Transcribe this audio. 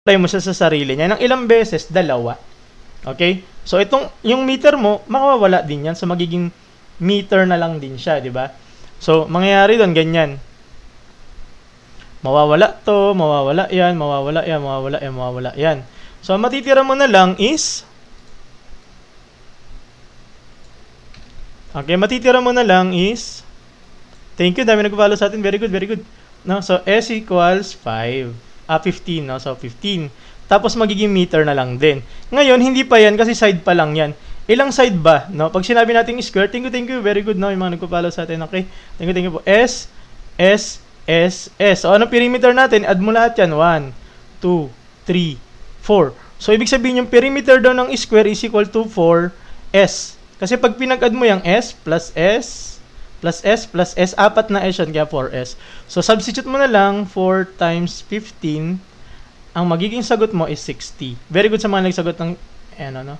try mo siya sa sarili niya. Ng ilang beses, dalawa. Okay? So, yung meter mo, makawawala din yan. So, magiging meter na lang din siya, di ba? So, mangyayari doon, ganyan. Mawawala to, mawawala yan, mawawala yan, mawawala yan, mawawala yan. So, matitira mo na lang is, okay, matitira mo na lang is, thank you, dami nag-follow sa atin, very good, very good. No? So, S equals 15, no? So, 15. Tapos, magiging meter na lang din. Ngayon, hindi pa yan kasi side pa lang yan. Ilang side ba? No? Pag sinabi natin square, thank you, very good, no? Yung mga nag-follow sa atin, okay? Thank you po. S, S, S, S. So, anong perimeter natin? Add mo lahat yan. 1, 2, 3, 4. So, ibig sabihin yung perimeter daw ng square is equal to 4S. Kasi pag pinag-add mo yung S plus S plus S plus S, apat na S yan, kaya 4S. So, substitute mo na lang 4 times 15. Ang magiging sagot mo is 60. Very good sa mga nagsagot ng, ano, no?